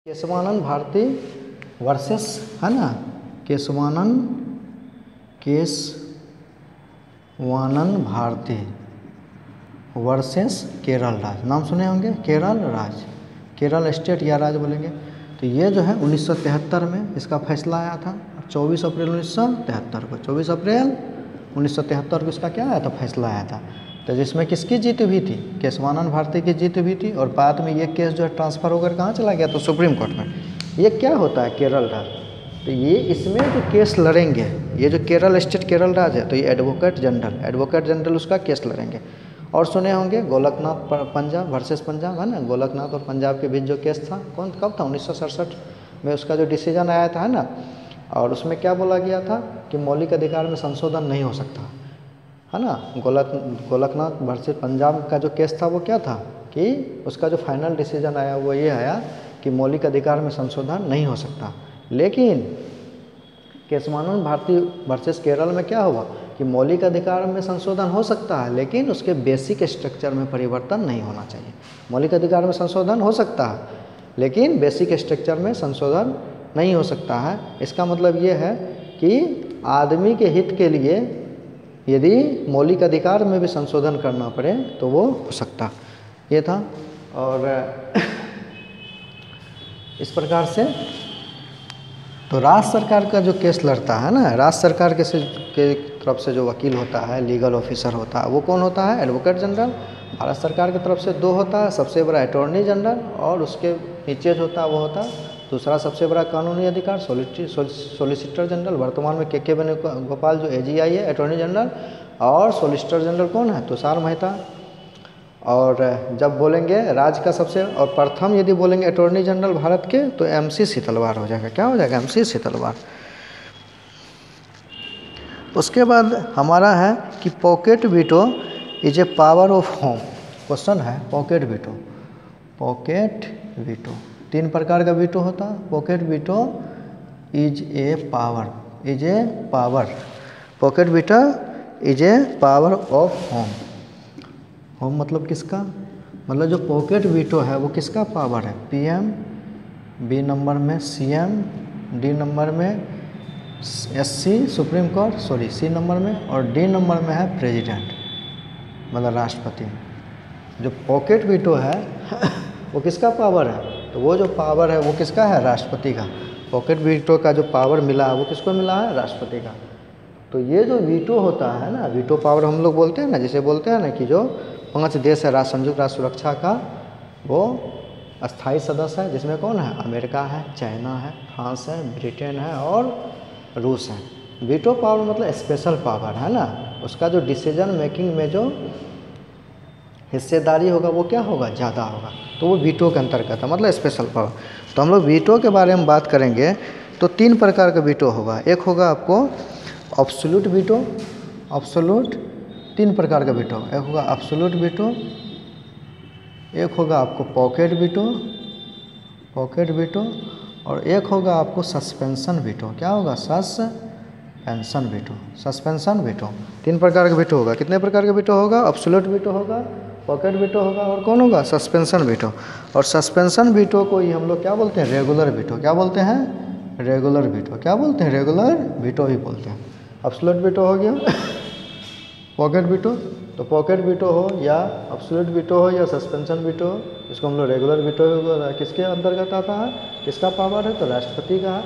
Keshavananda Bharti versus, है ना, Keshavananda Bharti versus Kerala राज। नाम सुने होंगे, केरल राज, केरल स्टेट या राज बोलेंगे। तो ये जो है 1973 में इसका फैसला आया था। 24 अप्रैल 1973 को, 24 अप्रैल 1973 को इसका क्या आया था, फैसला आया था। तो जिसमें किसकी जीत हुई थी, केशवानंद भारती की जीत हुई थी। और बाद में ये केस जो है ट्रांसफ़र होकर कहाँ चला गया, तो सुप्रीम कोर्ट में। ये क्या होता है, केरल राज। तो ये इसमें जो केस लड़ेंगे, ये जो केरल स्टेट केरल राज है, तो ये एडवोकेट जनरल उसका केस लड़ेंगे। और सुने होंगे गोलकनाथ पंजाब वर्सेस पंजाब, है ना, गोलकनाथ और पंजाब के बीच जो केस था, कब था, 1967 में उसका जो डिसीजन आया था, है ना। और उसमें क्या बोला गया था कि मौलिक अधिकार में संशोधन नहीं हो सकता, है ना। गोलकनाथ वर्सेस पंजाब का जो केस था वो क्या था कि उसका जो फाइनल डिसीजन आया वो ये आया कि मौलिक अधिकार में संशोधन नहीं हो सकता। लेकिन केशवानंद भारती वर्सेस केरल में क्या हुआ कि मौलिक अधिकार में संशोधन हो सकता है, लेकिन उसके बेसिक स्ट्रक्चर में परिवर्तन नहीं होना चाहिए। मौलिक अधिकार में संशोधन हो सकता है, लेकिन बेसिक स्ट्रक्चर में संशोधन नहीं हो सकता है। इसका मतलब ये है कि आदमी के हित के लिए यदि मौलिक अधिकार में भी संशोधन करना पड़े तो वो हो सकता, ये था। और इस प्रकार से तो राज्य सरकार का जो केस लड़ता है ना, राज्य सरकार के तरफ से जो वकील होता है, लीगल ऑफिसर होता है, वो कौन होता है, एडवोकेट जनरल। भारत सरकार की तरफ से 2 होता है, सबसे बड़ा अटॉर्नी जनरल, और उसके नीचे जो होता है वो होता है दूसरा सबसे बड़ा कानूनी अधिकार सोलिसिटर जनरल। वर्तमान में के वेणुगोपाल जो AGI है, अटॉर्नी जनरल, और सोलिसिटर जनरल कौन है, तुषार मेहता। और जब बोलेंगे राज्य का सबसे और प्रथम यदि बोलेंगे अटॉर्नी जनरल भारत के, तो MC शीतलवार हो जाएगा। क्या हो जाएगा, MC शीतलवार। उसके बाद हमारा है कि pocket veto is a power of home. Question है पॉकेट वीटो। 3 प्रकार का वीटो होता है। Pocket veto is a power, pocket veto is a power of home. Home मतलब किसका, मतलब जो पॉकेट वीटो है वो किसका पावर है, PM, B नंबर में CM, D नंबर में SC supreme court, C number में, और D नंबर में है प्रेसिडेंट, मतलब राष्ट्रपति। जो पॉकेट वीटो है वो किसका पावर है, तो वो जो पावर है वो किसका है, राष्ट्रपति का। पॉकेट वीटो का जो पावर मिला है वो किसको मिला है, राष्ट्रपति का। तो ये जो वीटो होता है ना, वीटो पावर हम लोग बोलते हैं ना, जैसे बोलते हैं ना कि जो 5 देश है संयुक्त राष्ट्र सुरक्षा का, वो अस्थाई सदस्य है, जिसमें कौन है, अमेरिका है, चाइना है, फ्रांस है, ब्रिटेन है और रूस है। वीटो पावर मतलब स्पेशल पावर, है ना। उसका जो डिसीजन मेकिंग में जो हिस्सेदारी होगा वो क्या होगा, ज़्यादा होगा, तो वो वीटो के अंतर्गत है, मतलब स्पेशल पावर। तो हम लोग वीटो के बारे में बात करेंगे तो 3 प्रकार का वीटो होगा। एक होगा आपको एब्सोल्यूट वीटो, 3 प्रकार का वीटो। एक होगा एब्सोल्यूट वीटो, एक होगा आपको पॉकेट वीटो, और एक होगा आपको सस्पेंशन वीटो। क्या होगा, सस्पेंशन वीटो। 3 प्रकार का वीटो होगा। कितने प्रकार का वीटो होगा, एब्सोल्यूट वीटो होगा, पॉकेट वीटो होगा, और कौन होगा, सस्पेंशन वीटो। और सस्पेंशन वीटो को ही हम लोग क्या बोलते हैं, रेगुलर वीटो। क्या बोलते हैं, रेगुलर वीटो। क्या बोलते हैं, रेगुलर वीटो ही बोलते हैं। एब्सोल्यूट वीटो हो गया, पॉकेट वीटो। तो पॉकेट वीटो हो या एब्सोल्यूट वीटो हो या सस्पेंशन वीटो हो, इसको हम लोग रेगुलर वीटो किसके अंतर्गत आता है, किसका पावर है, तो राष्ट्रपति का है।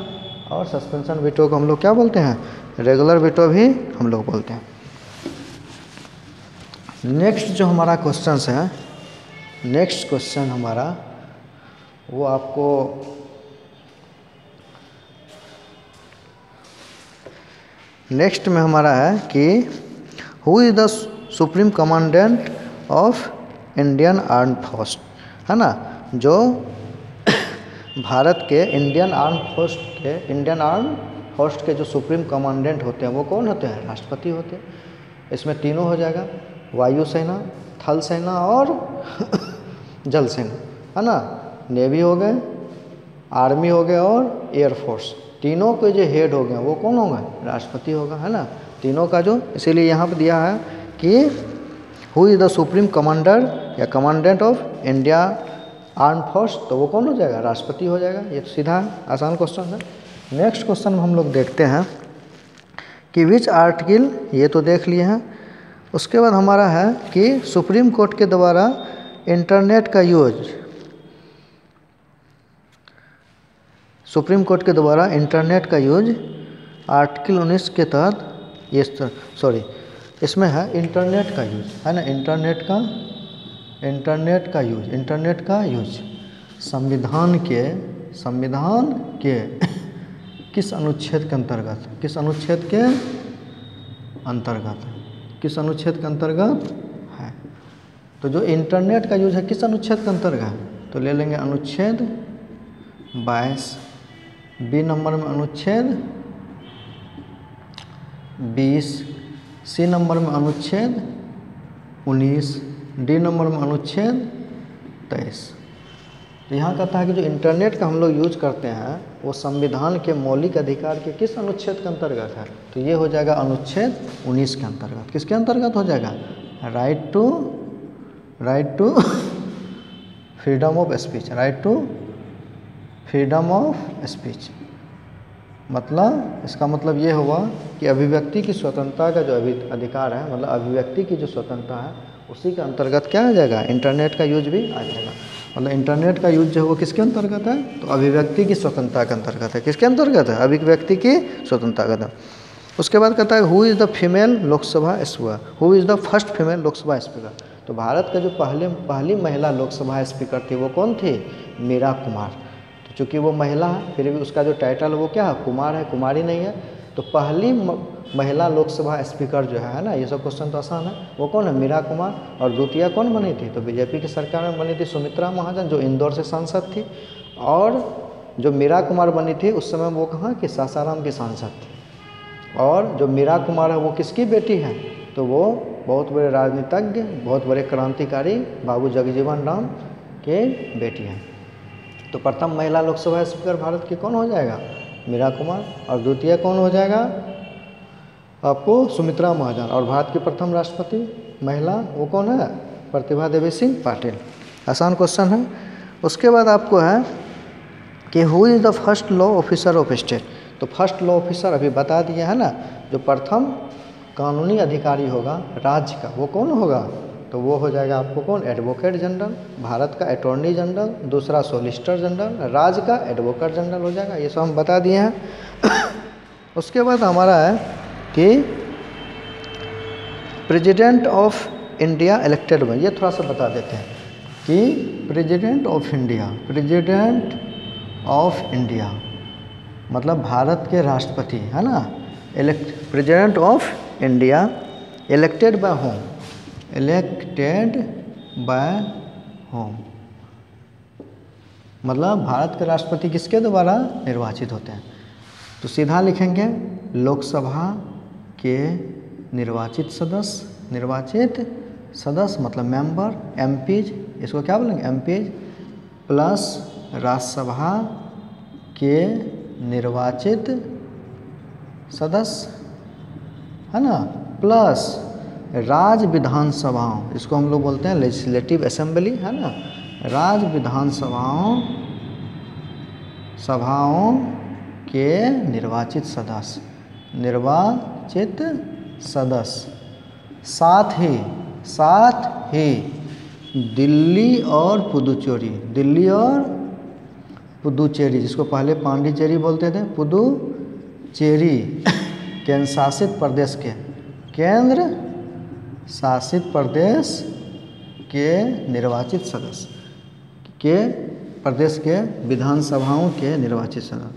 और सस्पेंशन वीटो को हम लोग क्या बोलते हैं, रेगुलर वीटो भी हम लोग बोलते हैं। नेक्स्ट जो हमारा क्वेश्चन है, नेक्स्ट क्वेश्चन हमारा वो आपको नेक्स्ट में हमारा है कि who is the supreme commandant of Indian arm force, है ना। जो भारत के इंडियन आर्म फोर्स के जो सुप्रीम कमांडेंट होते हैं वो कौन होते हैं, राष्ट्रपति होते हैं। इसमें तीनों हो जाएगा, वायु सेना, थल सेना और जल सेना, है ना। नेवी हो गए, आर्मी हो गए और एयरफोर्स। तीनों के जो हेड हो गए वो कौन होगा, राष्ट्रपति होगा, है ना। तीनों का जो, इसीलिए यहाँ पर दिया है कि who is the supreme commander या commandant of India arm force, तो वो कौन हो जाएगा? राष्ट्रपति हो जाएगा। ये तो सीधा आसान क्वेश्चन है। नेक्स्ट क्वेश्चन में हम लोग देखते हैं कि विच आर्टिकल, ये तो देख लिए हैं। उसके बाद हमारा है कि सुप्रीम कोर्ट के द्वारा इंटरनेट का यूज, सुप्रीम कोर्ट के द्वारा इंटरनेट का यूज आर्टिकल 19 के तहत, ये सॉरी इसमें है इंटरनेट का यूज, है ना, इंटरनेट का यूज संविधान के किस अनुच्छेद के अंतर्गत, किस अनुच्छेद के अंतर्गत है? तो जो इंटरनेट का यूज है किस अनुच्छेद के अंतर्गत है? तो ले लेंगे अनुच्छेद 22, बी नंबर में अनुच्छेद 20, सी नंबर में अनुच्छेद 19, डी नंबर में अनुच्छेद 23। तो यहाँ कहता है कि जो इंटरनेट का हम लोग यूज करते हैं वो संविधान के मौलिक अधिकार के किस अनुच्छेद के अंतर्गत है? तो ये हो जाएगा अनुच्छेद 19 के अंतर्गत। किसके अंतर्गत हो जाएगा? Right to freedom of speech, right to freedom of speech. मतलब इसका मतलब ये हुआ कि अभिव्यक्ति की स्वतंत्रता का जो अधिकार है, मतलब अभिव्यक्ति की जो स्वतंत्रता है, उसी के अंतर्गत क्या आ जाएगा? इंटरनेट का यूज भी आ जाएगा। मतलब इंटरनेट का यूज जो है वो किसके अंतर्गत है? तो अभिव्यक्ति की स्वतंत्रता के अंतर्गत है। किसके अंतर्गत है? अभिव्यक्ति की स्वतंत्रता का। उसके बाद कहता है who is the female Lok Sabha speaker, who is the first female Lok Sabha speaker. तो भारत का जो पहली महिला लोकसभा स्पीकर थी वो कौन थी? मीरा कुमार। तो चूँकि वो महिला है फिर भी उसका जो टाइटल वो क्या है? कुमार है, कुमारी नहीं है। तो पहली महिला लोकसभा स्पीकर जो है ना, ये सब क्वेश्चन तो आसान है, वो कौन है? मीरा कुमार। और द्वितीय कौन बनी थी? तो बीजेपी की सरकार में बनी थी सुमित्रा महाजन, जो इंदौर से सांसद थी। और जो मीरा कुमार बनी थी उस समय वो कहाँ की? सासाराम की सांसद थी। और जो मीरा कुमार है वो किसकी बेटी है? तो वो बहुत बड़े राजनीतिज्ञ, बहुत बड़े क्रांतिकारी बाबू जगजीवन राम के बेटी हैं। तो प्रथम महिला लोकसभा स्पीकर भारत की कौन हो जाएगा? मीरा कुमार। और द्वितीय कौन हो जाएगा आपको? सुमित्रा महाजन। और भारत की प्रथम राष्ट्रपति महिला वो कौन है? प्रतिभा देवी सिंह पाटिल। आसान क्वेश्चन है। उसके बाद आपको है कि who is the first law officer of state. तो फर्स्ट लॉ ऑफिसर अभी बता दिया है ना, जो प्रथम कानूनी अधिकारी होगा राज्य का वो कौन होगा? तो वो हो जाएगा आपको कौन? Advocate general. भारत का अटॉर्नी जनरल, दूसरा सोलिसिटर जनरल, राज्य का एडवोकेट जनरल हो जाएगा। ये सब हम बता दिए हैं। उसके बाद हमारा है कि प्रेसिडेंट ऑफ इंडिया इलेक्टेड में, ये थोड़ा सा बता देते हैं कि प्रेसिडेंट ऑफ इंडिया मतलब भारत के राष्ट्रपति, है ना। President of India elected by home, elected by home मतलब भारत के राष्ट्रपति किसके द्वारा निर्वाचित होते हैं? तो सीधा लिखेंगे लोकसभा के निर्वाचित सदस्य मतलब मेंबर, एमपीज, इसको क्या बोलेंगे? एमपीज प्लस राज्यसभा के निर्वाचित सदस्य, है ना, प्लस राज्य विधानसभाओं, इसको हम लोग बोलते हैं लेजिस्लेटिव असेंबली, है ना। राज्य विधानसभाओं के निर्वाचित सदस्य, साथ ही दिल्ली और पुदुचेरी, जिसको पहले पांडिचेरी बोलते थे, पुदुचेरी केंद्र शासित प्रदेश के निर्वाचित सदस्य के प्रदेश के विधानसभाओं के निर्वाचित सदस्य।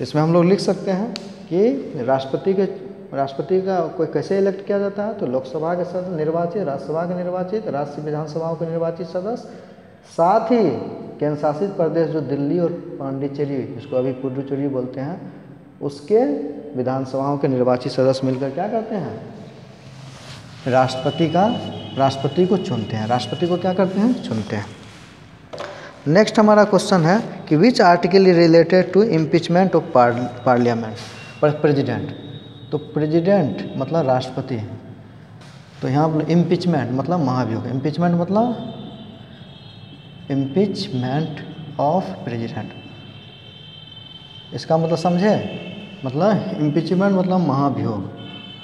इसमें हम लोग लिख सकते हैं कि राष्ट्रपति का कोई कैसे इलेक्ट किया जाता है? तो लोकसभा के सदस्य निर्वाचित, राज्यसभा के निर्वाचित, राज्य विधानसभाओं के निर्वाचित सदस्य, साथ ही केंद्र शासित प्रदेश जो दिल्ली और पांडिचेरी, जिसको अभी पुडुचेरी बोलते हैं, उसके विधानसभाओं के निर्वाचित सदस्य मिलकर क्या करते हैं? राष्ट्रपति को चुनते हैं। राष्ट्रपति को क्या करते हैं? चुनते हैं। नेक्स्ट हमारा क्वेश्चन है कि which article related to impeachment of parliament. President, तो प्रेसिडेंट मतलब राष्ट्रपति, तो यहाँ पर इम्पीचमेंट मतलब महाभियोग, इम्पीचमेंट मतलब इम्पीचमेंट ऑफ प्रेसिडेंट, इसका मतलब समझे, मतलब इम्पीचमेंट मतलब महाभियोग,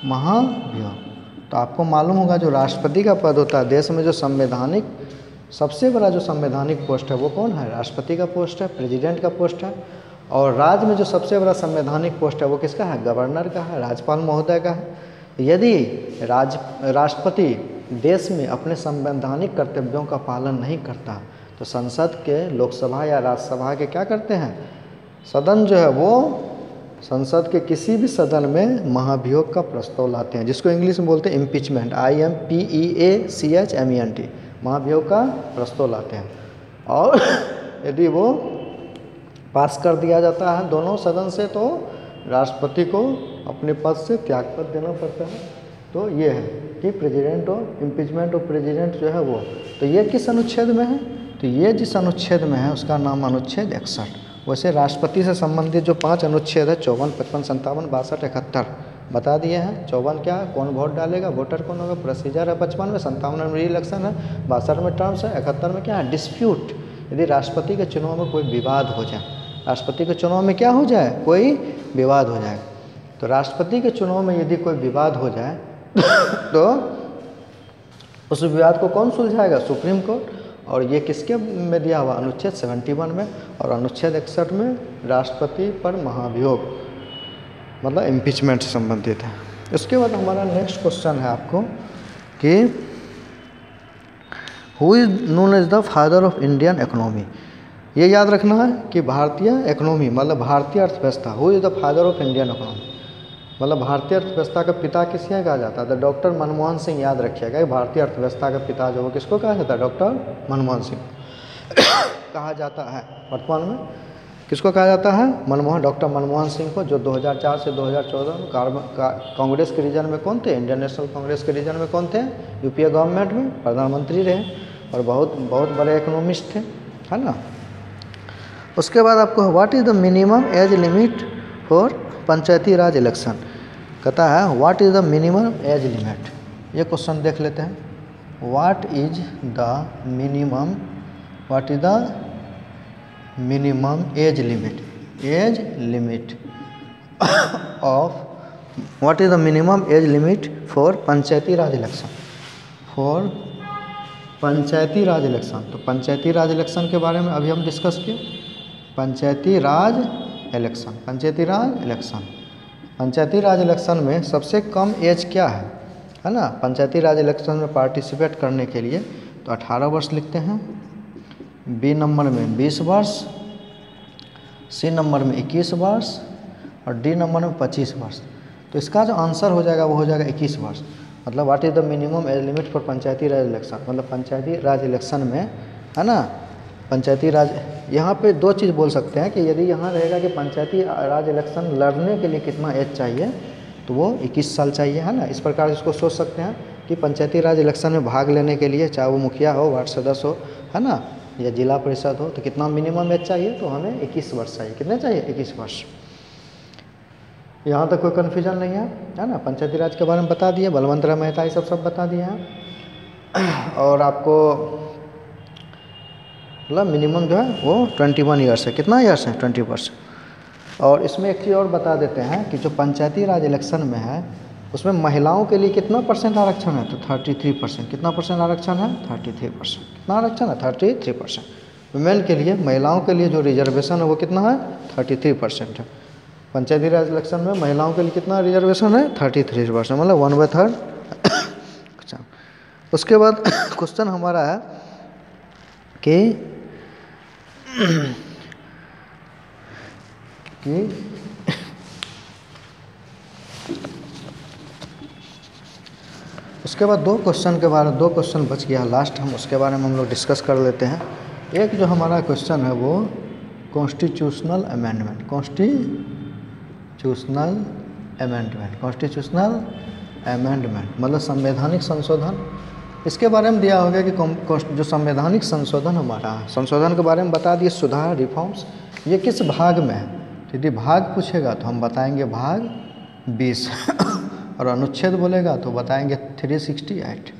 महाभियोग। तो आपको मालूम होगा जो राष्ट्रपति का पद होता है देश में, जो संवैधानिक सबसे बड़ा जो संवैधानिक पोस्ट है वो कौन है, राष्ट्रपति का पोस्ट है, प्रेसिडेंट का पोस्ट है। और राज्य में जो सबसे बड़ा संवैधानिक पोस्ट है वो किसका है, गवर्नर का है, राज्यपाल महोदय का है। यदि राष्ट्रपति देश में अपने संवैधानिक कर्तव्यों का पालन नहीं करता तो संसद के, लोकसभा या राज्यसभा के क्या करते हैं, सदन जो है वो संसद के किसी भी सदन में महाभियोग का प्रस्ताव लाते हैं, जिसको इंग्लिश में बोलते हैं इम्पीचमेंट, IMPEACHMENT, महाभियोग का प्रस्ताव लाते हैं। और यदि वो पास कर दिया जाता है दोनों सदन से तो राष्ट्रपति को अपने पद से त्यागपत्र देना पड़ता है। तो ये है कि प्रेसिडेंट और इम्पीचमेंट और प्रेसिडेंट जो है वो, तो ये किस अनुच्छेद में है, तो ये जिस अनुच्छेद में है उसका नाम अनुच्छेद 61। वैसे राष्ट्रपति से संबंधित जो 5 अनुच्छेद है 54, 55, 57, 62, 71 बता दिए हैं। 54 क्या है, कौन वोट डालेगा, वोटर कौन होगा, प्रोसीजर है 55 में, 57 में री इलेक्शन है, 62 में टर्म्स है, 71 में क्या है, डिस्प्यूट, यदि राष्ट्रपति के चुनाव में कोई विवाद हो जाए, राष्ट्रपति के चुनाव में क्या हो जाए, कोई विवाद हो जाए, तो राष्ट्रपति के चुनाव में यदि कोई विवाद हो जाए तो उस विवाद को कौन सुलझाएगा, सुप्रीम कोर्ट। और ये किसके में दिया हुआ, अनुच्छेद 71 में, और अनुच्छेद 61 में राष्ट्रपति पर महाभियोग मतलब इम्पीचमेंट से संबंधित है। उसके बाद हमारा नेक्स्ट क्वेश्चन है आपको कि who is known as the father of Indian economy. ये याद रखना है कि भारतीय इकोनॉमी मतलब भारतीय अर्थव्यवस्था, who is the father of Indian economy मतलब भारतीय अर्थव्यवस्था का पिता किसे कहा जाता है, तो डॉक्टर मनमोहन सिंह याद रखिएगा। भारतीय अर्थव्यवस्था का पिता जो वो किसको कहा जाता है, डॉक्टर मनमोहन सिंह कहा जाता है। वर्तमान में किसको कहा जाता है, डॉक्टर मनमोहन सिंह को, जो 2004 से 2014 में कांग्रेस के रीजन में कौन थे, इंडियन नेशनल कांग्रेस के रीजन में कौन थे, यूपीए गवर्नमेंट में प्रधानमंत्री रहे और बहुत बड़े इकोनॉमिस्ट थे, है ना। उसके बाद आपको what is the minimum age limit for Panchayati Raj election, कहता है what is the minimum age limit. ये क्वेश्चन देख लेते हैं, what is the minimum age limit of what is the minimum age limit for Panchayati Raj election, Panchayati Raj election. तो पंचायती राज election के बारे में अभी हम डिस्कस किए, पंचायती राज इलेक्शन में सबसे कम एज क्या है ना, पंचायती राज इलेक्शन में पार्टिसिपेट करने के लिए तो 18 वर्ष लिखते हैं, बी नंबर में 20 वर्ष, सी नंबर में 21 वर्ष और डी नंबर में 25 वर्ष। तो इसका जो आंसर हो जाएगा वो हो जाएगा 21 वर्ष। मतलब what is the minimum age limit for Panchayati Raj election, मतलब पंचायती राज इलेक्शन में, है ना, पंचायती राज, यहाँ पे 2 चीज़ बोल सकते हैं कि यदि यहाँ रहेगा कि पंचायती राज इलेक्शन लड़ने के लिए कितना एज चाहिए तो वो 21 साल चाहिए, है ना। इस प्रकार इसको सोच सकते हैं कि पंचायती राज इलेक्शन में भाग लेने के लिए, चाहे वो मुखिया हो, वार्ड सदस्य हो, है ना, या जिला परिषद हो, तो कितना मिनिमम एज चाहिए, तो हमें 21 वर्ष चाहिए। कितने चाहिए, 21 वर्ष। यहाँ तक कोई कन्फ्यूजन नहीं है ना। पंचायती राज के बारे में बता दिए, बलवंत राय मेहता ये सब बता दिए हैं। और आपको मतलब मिनिमम जो है वो 21 ईयर्स है। कितना ईयर्स है, 20 वर्ष। और इसमें एक चीज़ और बता देते हैं कि जो पंचायती राज इलेक्शन में है उसमें महिलाओं के लिए कितना % आरक्षण है, तो 33%। कितना % आरक्षण है, 33%। कितना आरक्षण है, 33%। वुमेन के लिए, महिलाओं के लिए जो रिजर्वेशन है वो कितना है, 33% है। पंचायती राज इलेक्शन में महिलाओं के लिए कितना रिजर्वेशन है, 33%, मतलब 1/3। अच्छा, उसके बाद क्वेश्चन हमारा है कि उसके बाद 2 क्वेश्चन बच गया लास्ट, हम उसके बारे में हम लोग डिस्कस कर लेते हैं। एक जो हमारा क्वेश्चन है वो कॉन्स्टिट्यूशनल अमेंडमेंट मतलब संवैधानिक संशोधन। इसके बारे में दिया होगा कि जो संवैधानिक संशोधन हमारा है, संशोधन के बारे में बता दिए, सुधार, रिफॉर्म्स, ये किस भाग में है, तो यदि भाग पूछेगा तो हम बताएंगे भाग 20 और अनुच्छेद बोलेगा तो बताएंगे 368।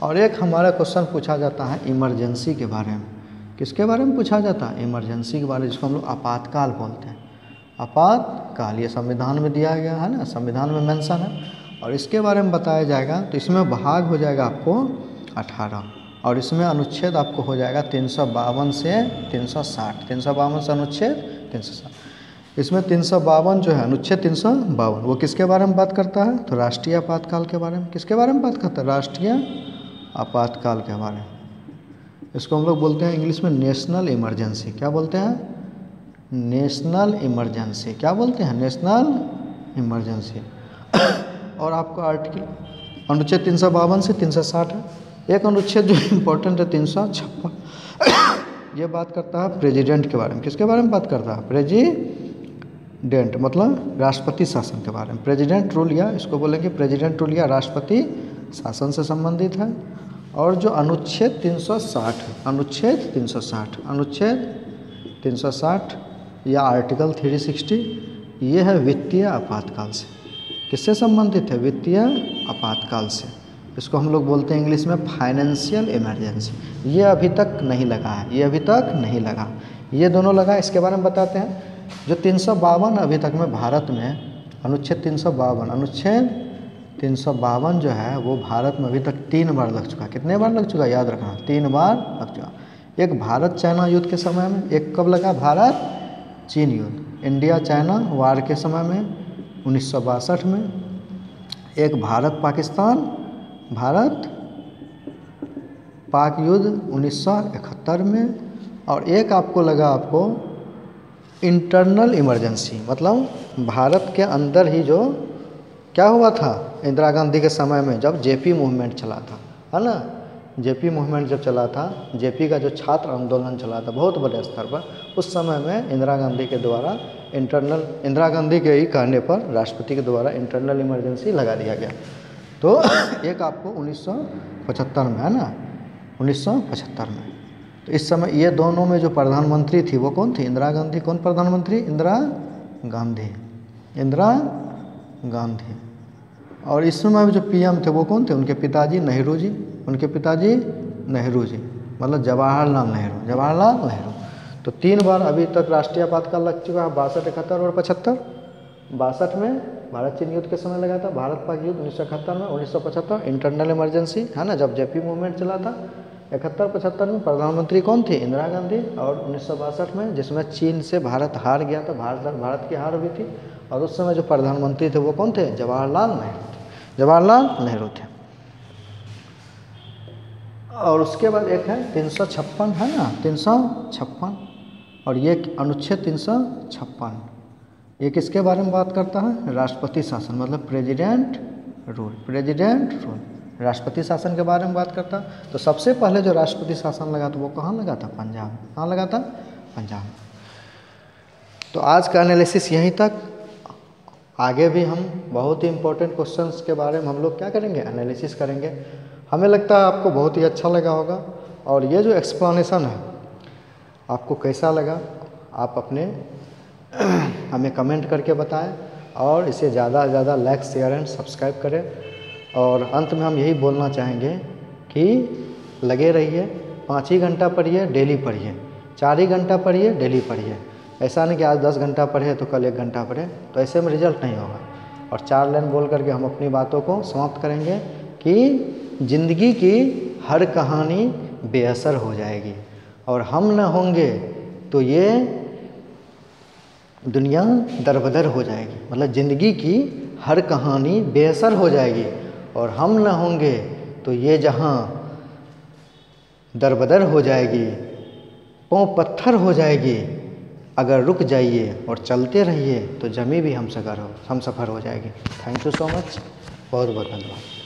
और एक हमारा क्वेश्चन पूछा जाता है इमरजेंसी के बारे में। किसके बारे में पूछा जाता है? इमरजेंसी के बारे में, जिसको हम लोग आपातकाल बोलते हैं। आपातकाल ये संविधान में दिया गया है ना, संविधान में मेंशन है, और इसके बारे में बताया जाएगा। तो इसमें भाग हो जाएगा आपको 18 और इसमें अनुच्छेद आपको हो जाएगा 352 से 360। 352 से अनुच्छेद 360। इसमें 352 जो है अनुच्छेद 352 वो किसके बारे में बात करता है? तो राष्ट्रीय आपातकाल के बारे में। किसके बारे में बात करता है? राष्ट्रीय आपातकाल के बारे में। इसको हम लोग बोलते हैं इंग्लिश में नेशनल इमरजेंसी। क्या बोलते हैं? National emergency. क्या बोलते हैं? National emergency. और आपका आर्टिकल अनुच्छेद 352 से 360 है। एक अनुच्छेद जो इम्पोर्टेंट है 356, ये बात करता है प्रेसिडेंट के बारे में। किसके बारे में बात करता है? प्रेसिडेंट मतलब राष्ट्रपति शासन के बारे में। प्रेसिडेंट रूल या इसको बोलेंगे प्रेसिडेंट रूल या राष्ट्रपति शासन से संबंधित है। और जो अनुच्छेद 360 है, अनुच्छेद 360 या आर्टिकल 360, ये है वित्तीय आपातकाल से। किससे संबंधित है? वित्तीय आपातकाल से। इसको हम लोग बोलते हैं इंग्लिश में फाइनेंशियल इमरजेंसी। ये अभी तक नहीं लगा है, ये अभी तक नहीं लगा, ये दोनों लगा। इसके बारे में बताते हैं। जो 352 अभी तक में भारत में अनुच्छेद 352 जो है वो भारत में अभी तक 3 बार लग चुका। कितने बार लग चुका? याद रखना, 3 बार लग चुका। एक भारत चाइना युद्ध के समय में, एक कब लगा? भारत चीन युद्ध, इंडिया चाइना वार के समय में 1962 में। एक भारत पाक युद्ध 1971 में। और एक आपको लगा आपको इंटरनल इमरजेंसी, मतलब भारत के अंदर ही जो क्या हुआ था इंदिरा गांधी के समय में, जब जेपी मूवमेंट चला था, है ना। जेपी मूवमेंट जब चला था, जेपी का जो छात्र आंदोलन चला था बहुत बड़े स्तर पर, उस समय में इंदिरा गांधी के द्वारा इंदिरा गांधी के ही कहने पर राष्ट्रपति के द्वारा इंटरनल इमरजेंसी लगा दिया गया। तो एक आपको 1975 में, है ना, 1975 में। तो इस समय ये दोनों में जो प्रधानमंत्री थी वो कौन थी? इंदिरा गांधी। कौन प्रधानमंत्री? इंदिरा गांधी। और इस समय जो पीएम थे वो कौन थे? उनके पिताजी नेहरू जी। मतलब जवाहरलाल नेहरू। तो 3 बार अभी तक राष्ट्रीय आपातकाल लग चुका है, 62, 71 और 75। 62 में भारत चीन युद्ध के समय लगा था, भारत पाक युद्ध 1971 में, 1975 इंटरनल इमरजेंसी, है ना, जब जेपी मूवमेंट चला था। 71-75 में प्रधानमंत्री कौन थी? इंदिरा गांधी। और 1962 में जिसमें चीन से भारत हार गया था, भारत की हार हुई थी, और उस समय जो प्रधानमंत्री थे वो कौन थे? जवाहरलाल नेहरू थे। और उसके बाद एक है 356, है ना, 356। और ये अनुच्छेद 356 ये किसके बारे में बात करता है? राष्ट्रपति शासन, मतलब प्रेसिडेंट रूल, राष्ट्रपति शासन के बारे में बात करता। तो सबसे पहले जो राष्ट्रपति शासन लगा था वो कहाँ लगा था? पंजाब। कहाँ लगा था? पंजाब। तो आज का एनालिसिस यहीं तक। आगे भी हम बहुत ही इंपॉर्टेंट क्वेश्चंस के बारे में हम लोग क्या करेंगे? एनालिसिस करेंगे। हमें लगता है आपको बहुत ही अच्छा लगा होगा। और ये जो एक्सप्लेनेशन है आपको कैसा लगा, आप अपने हमें कमेंट करके बताएं, और इसे ज़्यादा से ज़्यादा लाइक, शेयर एंड सब्सक्राइब करें। और अंत में हम यही बोलना चाहेंगे कि लगे रहिए, 5 ही घंटा पढ़िए, डेली पढ़िए, 4 ही घंटा पढ़िए, डेली पढ़िए। ऐसा नहीं कि आज 10 घंटा पढ़े तो कल 1 घंटा पढ़े, तो ऐसे में रिजल्ट नहीं होगा। और 4 लाइन बोल करके हम अपनी बातों को समाप्त करेंगे कि ज़िंदगी की हर कहानी बेअसर हो जाएगी, और हम न होंगे तो ये दुनिया दरबदर हो जाएगी। मतलब ज़िंदगी की हर कहानी बेअसर हो जाएगी, और हम न होंगे तो ये जहाँ दरबदर हो जाएगी, पाँव पत्थर हो जाएगी। अगर रुक जाइए और चलते रहिए तो जमी भी हम सफ़र हो जाएगी। थैंक यू सो मच, बहुत बहुत धन्यवाद।